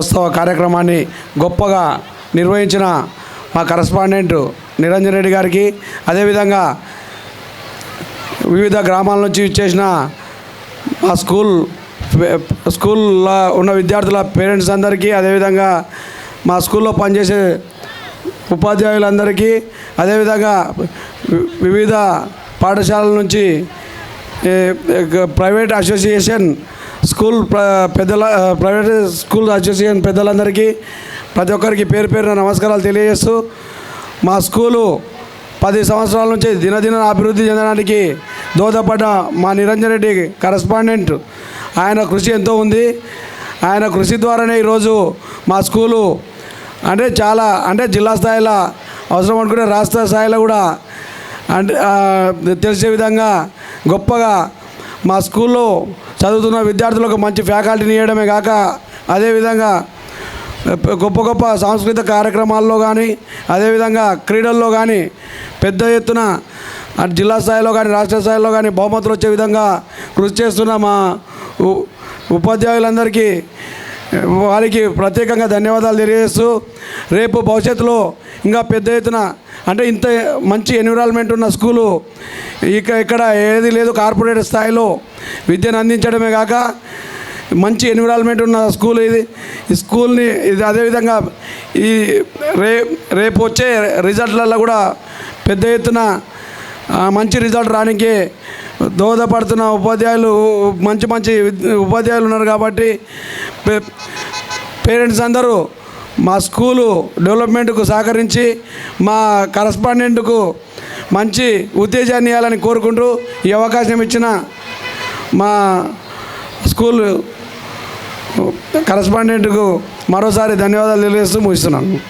ఉత్సవ కార్యక్రమాన్ని గొప్పగా నిర్వహించిన మా కరస్పాండెంట్ నిరంజన్ రెడ్డి గారికి, అదేవిధంగా వివిధ గ్రామాల నుంచి ఇచ్చేసిన మా స్కూల్లో ఉన్న విద్యార్థుల పేరెంట్స్ అందరికీ, అదేవిధంగా మా స్కూల్లో పనిచేసే ఉపాధ్యాయులందరికీ, అదేవిధంగా వివిధ పాఠశాలల నుంచి private association private school association పెద్దలందరికీ ప్రతి ఒక్కరికి పేరు పేరున నమస్కారాలు తెలియజేస్తూ, మా స్కూలు 10 సంవత్సరాల నుంచి దినదిన అభివృద్ధి చెందడానికి దోహదపడ్డ మా నిరంజన్ రెడ్డి కరస్పాండెంట్, ఆయన కృషి ఎంతో ఉంది. ఆయన కృషి ద్వారానే ఈరోజు మా స్కూలు అంటే జిల్లా స్థాయిలో అవసరం అనుకుంటే రాష్ట్ర స్థాయిలో కూడా తెలిసే విధంగా గొప్పగా మా స్కూల్లో చదువుతున్న విద్యార్థులకు మంచి ఫ్యాకల్టీని ఇవ్వడమే కాక, అదేవిధంగా గొప్ప సాంస్కృతిక కార్యక్రమాల్లో కానీ, అదేవిధంగా క్రీడల్లో కానీ పెద్ద ఎత్తున జిల్లా స్థాయిలో కానీ రాష్ట్ర స్థాయిలో కానీ బహుమతులు వచ్చే విధంగా కృషి చేస్తున్న మా ఉపాధ్యాయులందరికీ వారికి ప్రత్యేకంగా ధన్యవాదాలు తెలియజేస్తూ, రేపు భవిష్యత్తులో ఇంకా పెద్ద ఎత్తున ఇంత మంచి ఎన్విరాన్మెంట్ ఉన్న స్కూలు ఇక్కడ ఏది లేదు. కార్పొరేట్ స్థాయిలో విద్యను అందించడమే కాక మంచి ఎన్విరాన్మెంట్ ఉన్న స్కూల్ ఇది. ఈ స్కూల్ని అదేవిధంగా ఈ రేపు వచ్చే రిజల్ట్లలో కూడా పెద్ద ఎత్తున మంచి రిజల్ట్ రానికి దోహదపడుతున్న మంచి ఉపాధ్యాయులు ఉన్నారు. కాబట్టి పేరెంట్స్ అందరూ మా స్కూలు డెవలప్మెంట్కు సహకరించి మా కరస్పాండెంట్కు మంచి ఉత్తేజాన్ని ఇవ్వాలని కోరుకుంటూ ఈ అవకాశం ఇచ్చిన మా స్కూల్ కరస్పాండెంట్కు మరోసారి ధన్యవాదాలు తెలియజేస్తూ ముగిస్తున్నాను.